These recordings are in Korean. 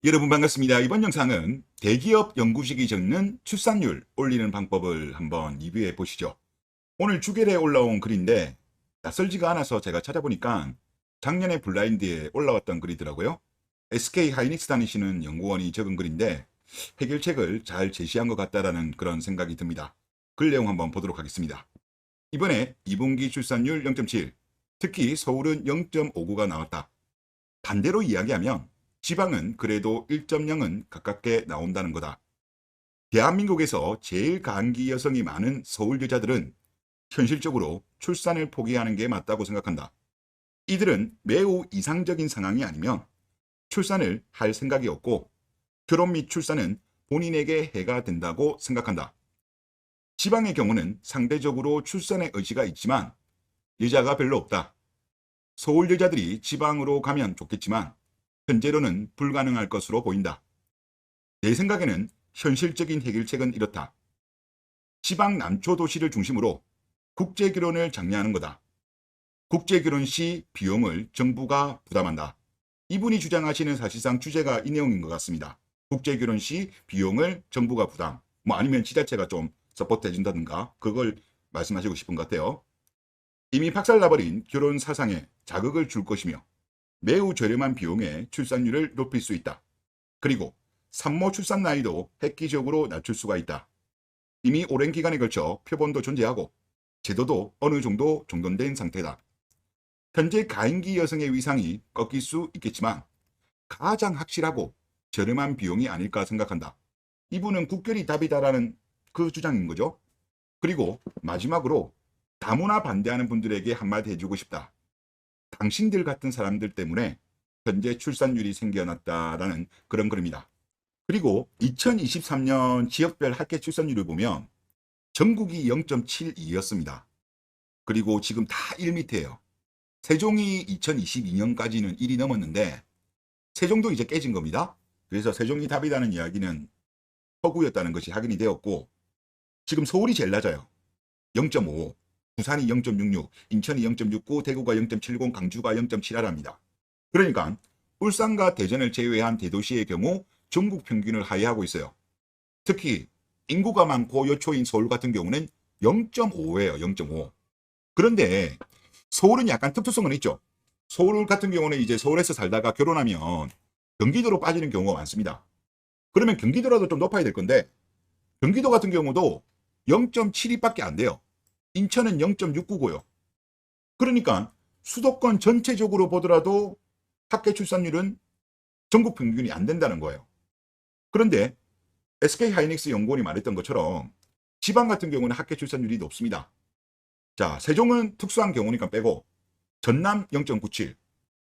여러분 반갑습니다. 이번 영상은 대기업 연구직이 적는 출산율 올리는 방법을 한번 리뷰해 보시죠. 오늘 주결에 올라온 글인데 낯설지가 않아서 제가 찾아보니까 작년에 블라인드에 올라왔던 글이더라고요. SK 하이닉스 다니시는 연구원이 적은 글인데 해결책을 잘 제시한 것 같다라는 그런 생각이 듭니다. 글 내용 한번 보도록 하겠습니다. 이번에 2분기 출산율 0.7, 특히 서울은 0.59가 나왔다. 반대로 이야기하면 지방은 그래도 1.0은 가깝게 나온다는 거다. 대한민국에서 제일 간기 여성이 많은 서울 여자들은 현실적으로 출산을 포기하는 게 맞다고 생각한다. 이들은 매우 이상적인 상황이 아니면 출산을 할 생각이 없고 결혼 및 출산은 본인에게 해가 된다고 생각한다. 지방의 경우는 상대적으로 출산의 의지가 있지만 여자가 별로 없다. 서울 여자들이 지방으로 가면 좋겠지만 현재로는 불가능할 것으로 보인다. 내 생각에는 현실적인 해결책은 이렇다. 지방 남초 도시를 중심으로 국제결혼을 장려하는 거다. 국제결혼 시 비용을 정부가 부담한다. 이분이 주장하시는 사실상 주제가 이 내용인 것 같습니다. 국제결혼 시 비용을 정부가 부담, 아니면 지자체가 좀 서포트 해준다든가 그걸 말씀하시고 싶은 것 같아요. 이미 박살나버린 결혼 사상에 자극을 줄 것이며 매우 저렴한 비용에 출산율을 높일 수 있다. 그리고 산모 출산 나이도 획기적으로 낮출 수가 있다. 이미 오랜 기간에 걸쳐 표본도 존재하고 제도도 어느 정도 정돈된 상태다. 현재 가임기 여성의 위상이 꺾일 수 있겠지만 가장 확실하고 저렴한 비용이 아닐까 생각한다. 이분은 국결이 답이다라는 그 주장인 거죠. 그리고 마지막으로 다문화 반대하는 분들에게 한마디 해주고 싶다. 당신들 같은 사람들 때문에 현재 출산율이 생겨났다라는 그런 글입니다. 그리고 2023년 지역별 합계 출산율을 보면 전국이 0.72였습니다. 그리고 지금 다 1 밑에요. 세종이 2022년까지는 1이 넘었는데 세종도 이제 깨진 겁니다. 그래서 세종이 답이라는 이야기는 허구였다는 것이 확인이 되었고 지금 서울이 제일 낮아요. 0.5. 부산이 0.66, 인천이 0.69, 대구가 0.70, 강주가 0.78합니다. 그러니까 울산과 대전을 제외한 대도시의 경우 전국 평균을 하회하고 있어요. 특히 인구가 많고 여초인 서울 같은 경우는 0.5예요. 0.5. 그런데 서울은 약간 특수성은 있죠. 서울 같은 경우는 이제 서울에서 살다가 결혼하면 경기도로 빠지는 경우가 많습니다. 그러면 경기도라도 좀 높아야 될 건데 경기도 같은 경우도 0.72밖에 안 돼요. 인천은 0.69고요. 그러니까 수도권 전체적으로 보더라도 합계 출산율은 전국 평균이 안 된다는 거예요. 그런데 SK 하이닉스 연구원이 말했던 것처럼 지방 같은 경우는 합계 출산율이 높습니다. 자, 세종은 특수한 경우니까 빼고 전남 0.97,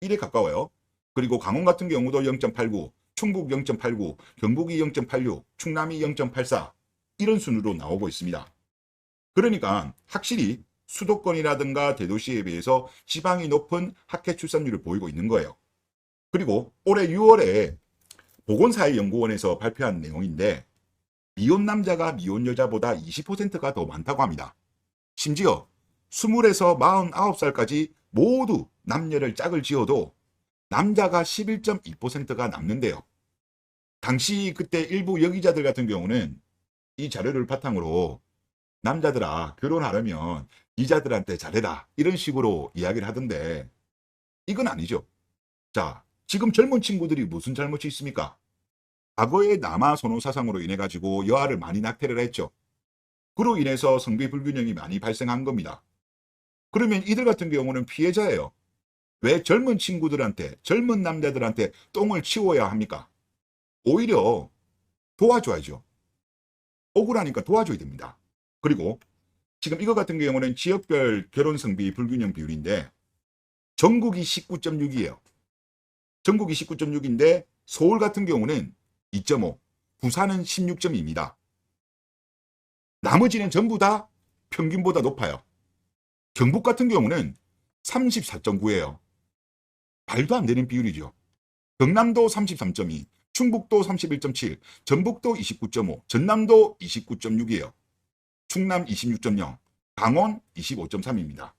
1에 가까워요. 그리고 강원 같은 경우도 0.89, 충북 0.89, 경북이 0.86, 충남이 0.84 이런 순으로 나오고 있습니다. 그러니까 확실히 수도권이라든가 대도시에 비해서 지방이 높은 합계 출산율을 보이고 있는 거예요. 그리고 올해 6월에 보건사회연구원에서 발표한 내용인데 미혼 남자가 미혼 여자보다 20%가 더 많다고 합니다. 심지어 20에서 49살까지 모두 남녀를 짝을 지어도 남자가 11.2%가 남는데요. 당시 그때 일부 여기자들 같은 경우는 이 자료를 바탕으로 남자들아 결혼하려면 이자들한테 잘해라 이런 식으로 이야기를 하던데 이건 아니죠. 자, 지금 젊은 친구들이 무슨 잘못이 있습니까? 과거의 남아 선호 사상으로 인해 가지고 여아를 많이 낙태를 했죠. 그로 인해서 성비 불균형이 많이 발생한 겁니다. 그러면 이들 같은 경우는 피해자예요. 왜 젊은 친구들한테 젊은 남자들한테 똥을 치워야 합니까? 오히려 도와줘야죠. 억울하니까 도와줘야 됩니다. 그리고 지금 이거 같은 경우는 지역별 결혼 성비 불균형 비율인데 전국이 19.6이에요. 전국이 19.6인데 서울 같은 경우는 2.5, 부산은 16.2입니다. 나머지는 전부 다 평균보다 높아요. 경북 같은 경우는 34.9예요. 말도 안 되는 비율이죠. 경남도 33.2, 충북도 31.7, 전북도 29.5, 전남도 29.6이에요. 충남 26.0, 강원 25.3입니다.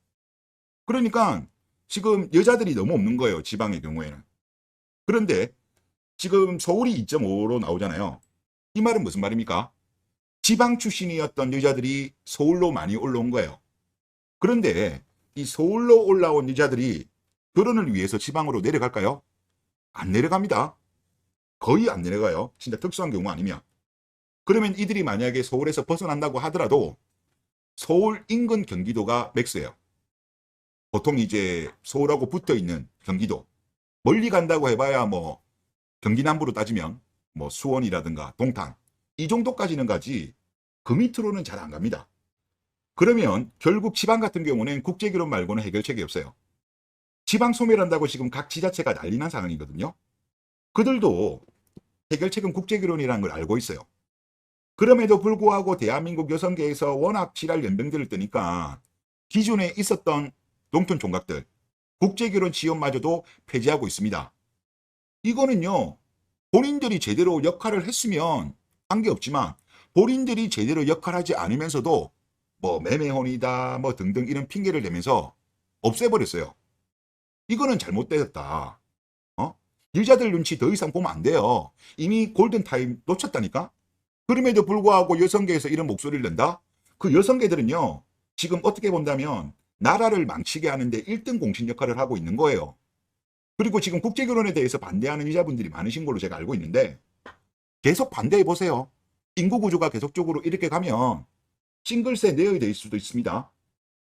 그러니까 지금 여자들이 너무 없는 거예요. 지방의 경우에는. 그런데 지금 서울이 2.5로 나오잖아요. 이 말은 무슨 말입니까? 지방 출신이었던 여자들이 서울로 많이 올라온 거예요. 그런데 이 서울로 올라온 여자들이 결혼을 위해서 지방으로 내려갈까요? 안 내려갑니다. 거의 안 내려가요. 진짜 특수한 경우 아니면. 그러면 이들이 만약에 서울에서 벗어난다고 하더라도 서울 인근 경기도가 맥스예요. 보통 이제 서울하고 붙어 있는 경기도. 멀리 간다고 해봐야 뭐 경기 남부로 따지면 뭐 수원이라든가 동탄 이 정도까지는 가지 그 밑으로는 잘 안 갑니다. 그러면 결국 지방 같은 경우는 국제결혼 말고는 해결책이 없어요. 지방 소멸한다고 지금 각 지자체가 난리 난 상황이거든요. 그들도 해결책은 국제결혼이라는 걸 알고 있어요. 그럼에도 불구하고 대한민국 여성계에서 워낙 지랄 연병들을 뜨니까 기존에 있었던 농촌 총각들 국제결혼 지원마저도 폐지하고 있습니다. 이거는요, 본인들이 제대로 역할을 했으면 관계없지만 본인들이 제대로 역할하지 않으면서도 뭐 매매혼이다 뭐 등등 이런 핑계를 대면서 없애버렸어요. 이거는 잘못되었다. 여자들 눈치 더 이상 보면 안 돼요. 이미 골든타임 놓쳤다니까. 그럼에도 불구하고 여성계에서 이런 목소리를 낸다? 그 여성계들은요, 지금 어떻게 본다면 나라를 망치게 하는데 1등 공신 역할을 하고 있는 거예요. 그리고 지금 국제결혼에 대해서 반대하는 여자분들이 많으신 걸로 제가 알고 있는데 계속 반대해 보세요. 인구 구조가 계속적으로 이렇게 가면 싱글세 내어야 될 수도 있습니다.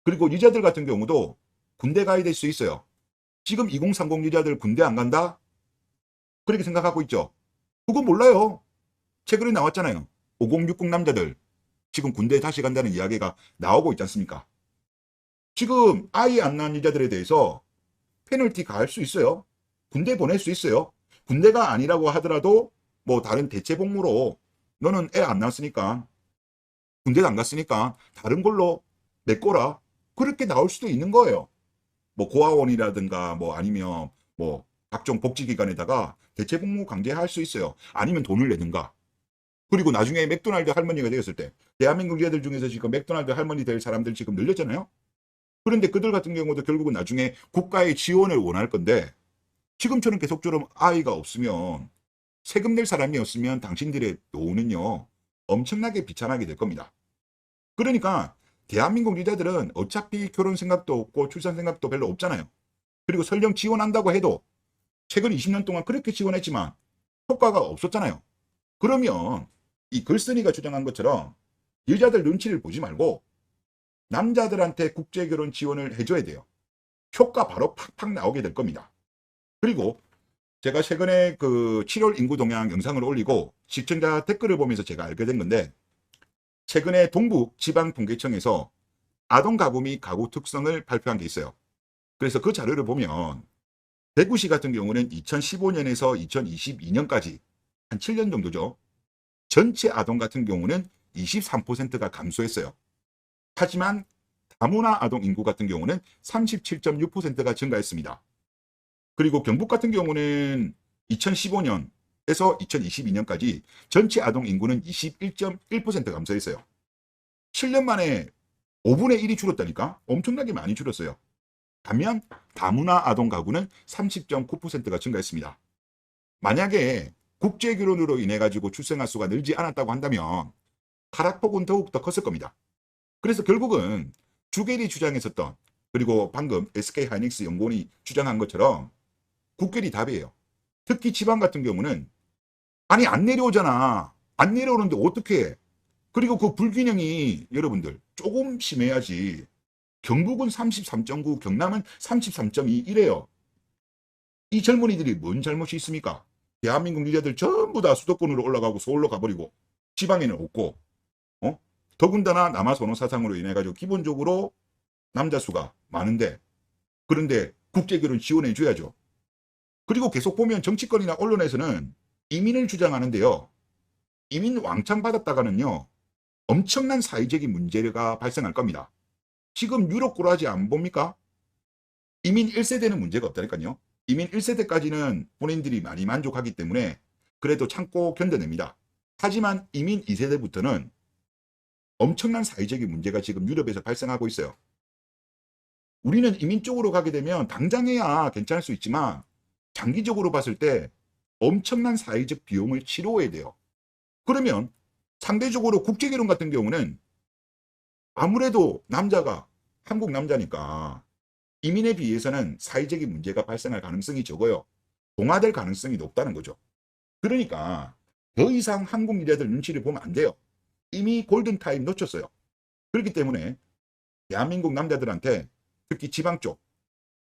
그리고 여자들 같은 경우도 군대 가야 될 수 있어요. 지금 2030 여자들 군대 안 간다? 그렇게 생각하고 있죠. 그거 몰라요. 최근에 나왔잖아요. 5060 남자들 지금 군대에 다시 간다는 이야기가 나오고 있지 않습니까? 지금 아이 안 낳은 여자들에 대해서 페널티 가할 수 있어요. 군대 보낼 수 있어요. 군대가 아니라고 하더라도 뭐 다른 대체 복무로 너는 애 안 낳았으니까 군대도 안 갔으니까 다른 걸로 메꿔라. 그렇게 나올 수도 있는 거예요. 뭐 고아원이라든가 뭐 아니면 뭐 각종 복지기관에다가 대체 복무 강제할 수 있어요. 아니면 돈을 내든가. 그리고 나중에 맥도날드 할머니가 되었을 때 대한민국 여자들 중에서 지금 맥도날드 할머니 될 사람들 지금 늘렸잖아요. 그런데 그들 같은 경우도 결국은 나중에 국가의 지원을 원할 건데 지금처럼 계속처럼 아이가 없으면 세금 낼 사람이 없으면 당신들의 노후는요 엄청나게 비참하게 될 겁니다. 그러니까 대한민국 여자들은 어차피 결혼 생각도 없고 출산 생각도 별로 없잖아요. 그리고 설령 지원한다고 해도 최근 20년 동안 그렇게 지원했지만 효과가 없었잖아요. 그러면 이 글쓴이가 주장한 것처럼 여자들 눈치를 보지 말고 남자들한테 국제결혼 지원을 해줘야 돼요. 효과 바로 팍팍 나오게 될 겁니다. 그리고 제가 최근에 그 7월 인구 동향 영상을 올리고 시청자 댓글을 보면서 제가 알게 된 건데 최근에 동북지방통계청에서 아동가구 및 가구 특성을 발표한 게 있어요. 그래서 그 자료를 보면 대구시 같은 경우는 2015년에서 2022년까지 한 7년 정도죠. 전체 아동 같은 경우는 23%가 감소했어요. 하지만 다문화 아동 인구 같은 경우는 37.6%가 증가했습니다. 그리고 경북 같은 경우는 2015년에서 2022년까지 전체 아동 인구는 21.1% 감소했어요. 7년 만에 5분의 1이 줄었다니까? 엄청나게 많이 줄었어요. 반면 다문화 아동 가구는 30.9%가 증가했습니다. 만약에 국제결혼으로 인해 가지고 출생아 수가 늘지 않았다고 한다면 하락폭은 더욱 더 컸을 겁니다. 그래서 결국은 주겔이 주장했었던 그리고 방금 SK하이닉스 연구원이 주장한 것처럼 국결이 답이에요. 특히 지방 같은 경우는 아니 안 내려오잖아. 안 내려오는데 어떻게 해? 그리고 그 불균형이 여러분들 조금 심해야지. 경북은 33.9, 경남은 33.2 이래요. 이 젊은이들이 뭔 잘못이 있습니까? 대한민국 여자들 전부 다 수도권으로 올라가고 서울로 가버리고 지방에는 없고 더군다나 남아 선호 사상으로 인해 가지고 기본적으로 남자 수가 많은데 그런데 국제결혼 지원해 줘야죠. 그리고 계속 보면 정치권이나 언론에서는 이민을 주장하는데요. 이민 왕창 받았다가는요. 엄청난 사회적인 문제가 발생할 겁니다. 지금 유럽 꼬라지 안 봅니까? 이민 1세대는 문제가 없다니까요. 이민 1세대까지는 본인들이 많이 만족하기 때문에 그래도 참고 견뎌냅니다. 하지만 이민 2세대부터는 엄청난 사회적인 문제가 지금 유럽에서 발생하고 있어요. 우리는 이민 쪽으로 가게 되면 당장에야 괜찮을 수 있지만 장기적으로 봤을 때 엄청난 사회적 비용을 치러야 돼요. 그러면 상대적으로 국제결혼 같은 경우는 아무래도 남자가 한국 남자니까 이민에 비해서는 사회적인 문제가 발생할 가능성이 적어요. 동화될 가능성이 높다는 거죠. 그러니까 더 이상 한국 여자들 눈치를 보면 안 돼요. 이미 골든타임 놓쳤어요. 그렇기 때문에 대한민국 남자들한테 특히 지방 쪽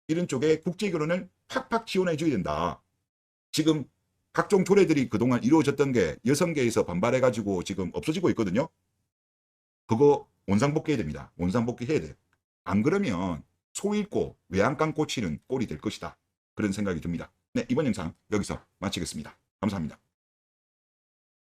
이런 쪽에 국제결혼을 팍팍 지원해 줘야 된다. 지금 각종 조례들이 그동안 이루어졌던 게 여성계에서 반발해가지고 지금 없어지고 있거든요. 그거 원상복귀해야 됩니다. 원상복귀해야 돼요. 안 그러면 소 잃고 외양간 꽂히는 꼴이 될 것이다. 그런 생각이 듭니다. 네, 이번 영상 여기서 마치겠습니다. 감사합니다.